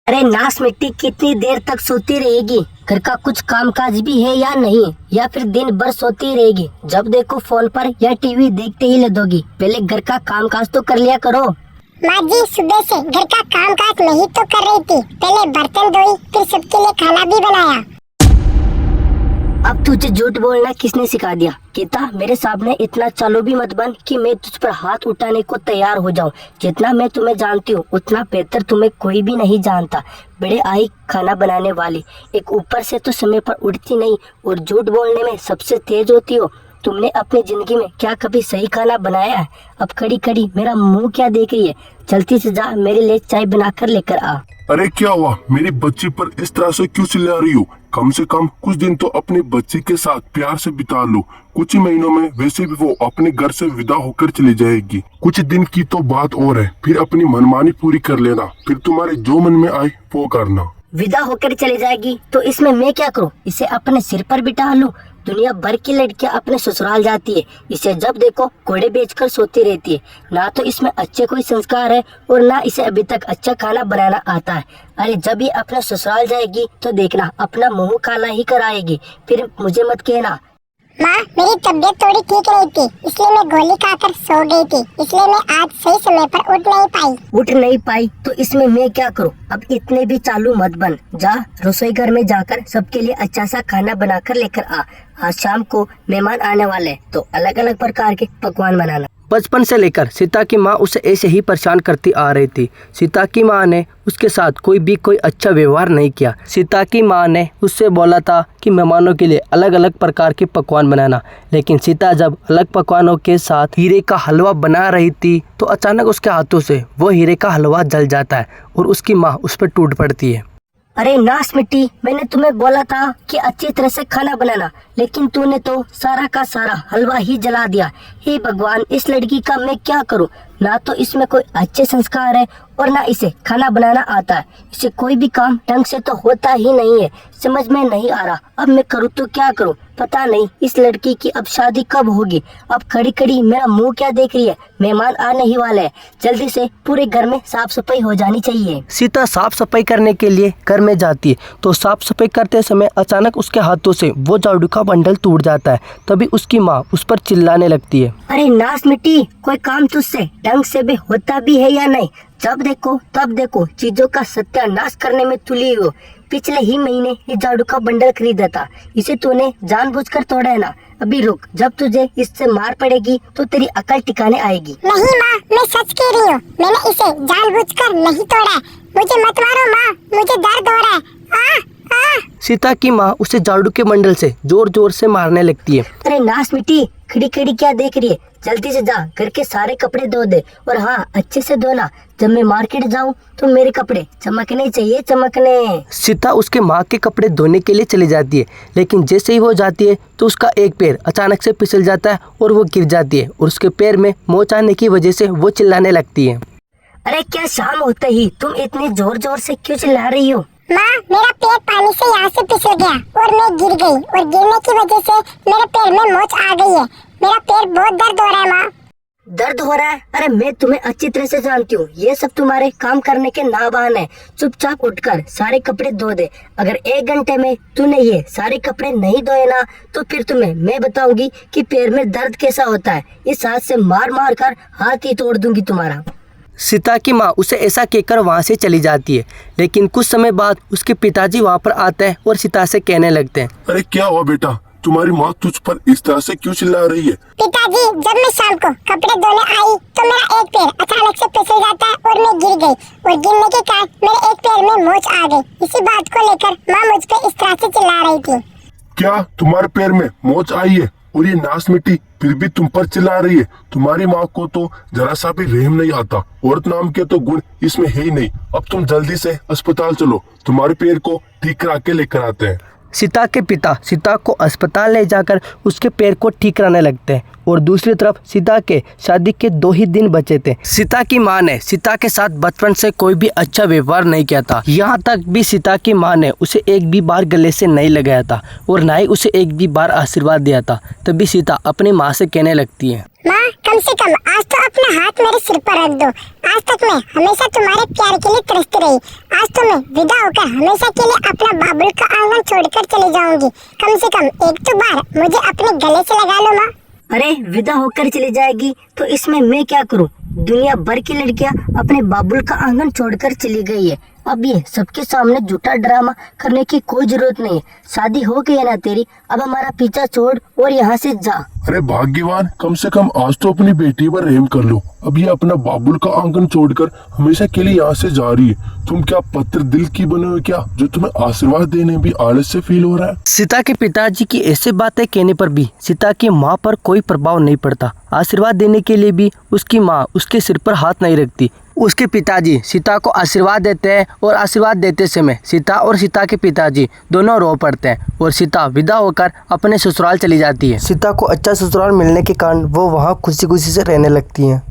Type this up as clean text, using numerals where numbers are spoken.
अरे नाश मिट्टी, कितनी देर तक सोती रहेगी? घर का कुछ कामकाज भी है या नहीं? या फिर दिन भर सोती रहेगी? जब देखो फोन पर या टीवी देखते ही लगोगी। पहले घर का कामकाज तो कर लिया करो। माँ जी, सुबह से घर का कामकाज नहीं तो कर रही थी। पहले बर्तन धोई, फिर सबके लिए खाना भी बनाया। अब तुझे झूठ बोलना किसने सिखा दिया? गीता, मेरे सामने इतना चालू भी मत बन कि मैं तुझ पर हाथ उठाने को तैयार हो जाऊं। जितना मैं तुम्हें जानती हूँ उतना बेहतर तुम्हें कोई भी नहीं जानता। बड़े आई खाना बनाने वाली, एक ऊपर से तो समय पर उठती नहीं और झूठ बोलने में सबसे तेज होती हो। तुमने अपनी जिंदगी में क्या कभी सही खाना बनाया है? अब खड़ी खड़ी मेरा मुंह क्या देख रही है? जल्दी से जा, मेरे लिए चाय बनाकर लेकर आ। अरे क्या हुआ? मेरी बच्ची पर इस तरह से क्यों चिल्ला रही हो? कम से कम कुछ दिन तो अपनी बच्ची के साथ प्यार से बिता लो। कुछ ही महीनों में वैसे भी वो अपने घर से विदा होकर चली जाएगी। कुछ दिन की तो बात और है, फिर अपनी मनमानी पूरी कर लेना। फिर तुम्हारे जो मन में आए वो करना। विदा होकर चली जाएगी तो इसमें मैं क्या करूं? इसे अपने सिर पर बिठा लूं? दुनिया भर की लड़कियां अपने ससुराल जाती है, इसे जब देखो घोड़े बेचकर सोती रहती है। ना तो इसमें अच्छे कोई संस्कार है और ना इसे अभी तक अच्छा खाना बनाना आता है। अरे जब ये अपने ससुराल जाएगी तो देखना अपना मुंह काला ही कराएगी। फिर मुझे मत कहना। माँ, मेरी तबीयत थोड़ी ठीक नहीं थी, इसलिए मैं गोली खाकर सो गई थी। इसलिए मैं आज सही समय पर उठ नहीं पाई। उठ नहीं पाई तो इसमें मैं क्या करूं? अब इतने भी चालू मत बन। जा रसोई घर में जाकर सबके लिए अच्छा सा खाना बनाकर लेकर आ। आज शाम को मेहमान आने वाले हैं, तो अलग अलग प्रकार के पकवान बनाना। बचपन से लेकर सीता की माँ उसे ऐसे ही परेशान करती आ रही थी। सीता की माँ ने उसके साथ कोई अच्छा व्यवहार नहीं किया। सीता की माँ ने उससे बोला था कि मेहमानों के लिए अलग अलग प्रकार के पकवान बनाना, लेकिन सीता जब अलग पकवानों के साथ हीरे का हलवा बना रही थी तो अचानक उसके हाथों से वो हीरे का हलवा जल जाता है और उसकी माँ उस पर टूट पड़ती है। अरे नाश मिट्टी, मैंने तुम्हें बोला था कि अच्छी तरह से खाना बनाना, लेकिन तूने तो सारा का सारा हलवा ही जला दिया। हे भगवान, इस लड़की का मैं क्या करूं? ना तो इसमें कोई अच्छे संस्कार है और ना इसे खाना बनाना आता है। इसे कोई भी काम ढंग से तो होता ही नहीं है। समझ में नहीं आ रहा अब मैं करूँ तो क्या करूँ? पता नहीं इस लड़की की अब शादी कब होगी। अब खड़ी खड़ी मेरा मुंह क्या देख रही है? मेहमान आने ही वाले हैं, जल्दी से पूरे घर में साफ सफाई हो जानी चाहिए। सीता साफ सफाई करने के लिए घर में जाती है तो साफ सफाई करते समय अचानक उसके हाथों से वो झाड़ू का बंडल टूट जाता है। तभी उसकी माँ उस पर चिल्लाने लगती है। अरे नाश मिट्टी, कोई काम तुझसे ढंग से भी होता भी है या नहीं? जब देखो तब देखो चीजों का सत्यानाश करने में तुली हो। पिछले ही महीने ये झाड़ू का बंडल खरीदा था, इसे तूने जानबूझकर तोड़ा है ना? अभी रुक, जब तुझे इससे मार पड़ेगी तो तेरी अकल ठिकाने आएगी। नहीं माँ, मैं सच कह रही हूँ, मैंने इसे जानबूझकर नहीं तोड़ा। मुझे मत मारो माँ, मुझे दर्द हो रहा है। सीता की माँ उसे झाड़ू के बंडल से जोर जोर से मारने लगती है। अरे नाश मिट्टी, खड़ी खड़ी क्या देख रही है? जल्दी से जा, घर के सारे कपड़े धो दे और हाँ, अच्छे से धोना। जब मैं मार्केट जाऊँ तो मेरे कपड़े चमकने चाहिए, चमकने। सीता उसके माँ के कपड़े धोने के लिए चली जाती है, लेकिन जैसे ही वो जाती है तो उसका एक पैर अचानक से फिसल जाता है और वो गिर जाती है और उसके पैर में मोच आने की वजह से वो चिल्लाने लगती है। अरे क्या शाम होते ही तुम इतने जोर जोर से क्यों चिल्ला रही हो? माँ, मेरा पैर पानी से यहाँ से फिसल गया और मैं गिर गई और गिरने की वजह से मेरे पैर में मोच आ गई है। मेरा पैर बहुत दर्द हो रहा है माँ। दर्द हो रहा है? अरे मैं तुम्हें अच्छी तरह से जानती हूँ, ये सब तुम्हारे काम करने के ना बहाने। चुपचाप उठकर सारे कपड़े धो दे। अगर 1 घंटे में तूने ये सारे कपड़े नहीं धोए ना तो फिर तुम्हें मैं बताऊंगी कि पैर में दर्द कैसा होता है। इस हाथ से मार मार कर हाथ ही तोड़ दूंगी तुम्हारा। सीता की माँ उसे ऐसा कहकर वहाँ से चली जाती है, लेकिन कुछ समय बाद उसके पिताजी वहाँ पर आते हैं और सीता से कहने लगते हैं। अरे क्या हुआ बेटा? तुम्हारी माँ तुझ पर इस तरह से क्यों चिल्ला रही है? पिताजी, जब मैं शाम को कपड़े धोने आई तो मेरा एक पैर अचानक से फिसल जाता है और मैं गिर गई और गिरने के कारण मेरे एक पैर में मोच आ गई। इसी बात को लेकर माँ मुझ पे इस तरह से चिल्ला रही थी। क्या तुम्हारे पैर में मोच आई है और ये नाश मिट्टी फिर भी तुम पर चिल्ला रही है? तुम्हारी माँ को तो जरा सा भी रहम नहीं आता। औरत नाम के तो गुण इसमें है ही नहीं। अब तुम जल्दी से अस्पताल चलो, तुम्हारे पैर को ठीक करा के लेकर आते हैं। सीता के पिता सीता को अस्पताल ले जाकर उसके पैर को ठीक कराने लगते हैं और दूसरी तरफ सीता के शादी के 2 ही दिन बचे थे। सीता की माँ ने सीता के साथ बचपन से कोई भी अच्छा व्यवहार नहीं किया था। यहाँ तक भी सीता की माँ ने उसे एक भी बार गले से नहीं लगाया था और ना ही उसे एक भी बार आशीर्वाद दिया था। तभी सीता अपनी माँ से कहने लगती है, माँ कम से कम आज तो अपना हाथ मेरे सिर पर रख दो। आज तक मैं हमेशा तुम्हारे प्यार के लिए तरसती रही। आज तो मैं विदा होकर हमेशा के लिए अपना बाबुल का आंगन छोड़कर चली जाऊंगी। कम से कम एक तो बार मुझे अपने गले से लगा लो माँ। अरे विदा होकर चली जाएगी तो इसमें मैं क्या करूं? दुनिया भर की लड़कियां अपने बाबुल का आंगन छोड़कर चली गई है। अब ये सबके सामने झूठा ड्रामा करने की कोई जरूरत नहीं है। शादी हो गई है ना तेरी, अब हमारा पीछा छोड़ और यहाँ से जा। अरे भाग्यवान, कम से कम आज तो अपनी बेटी पर रहम कर लो। अब ये अपना बाबुल का आंगन छोड़कर हमेशा के लिए यहाँ से जा रही है। तुम क्या पत्थर दिल की बने हो क्या, जो तुम्हें आशीर्वाद देने भी आलस से फील हो रहा है? सीता के पिताजी की ऐसे बातें कहने पर भी सीता की माँ पर कोई प्रभाव नहीं पड़ता। आशीर्वाद देने के लिए भी उसकी माँ उसके सिर पर हाथ नहीं रखती। उसके पिताजी सीता को आशीर्वाद देते हैं और आशीर्वाद देते समय सीता और सीता के पिताजी दोनों रो पड़ते हैं और सीता विदा होकर अपने ससुराल चली जाती है। सीता को अच्छा ससुराल मिलने के कारण वो वहाँ खुशी खुशी से रहने लगती है।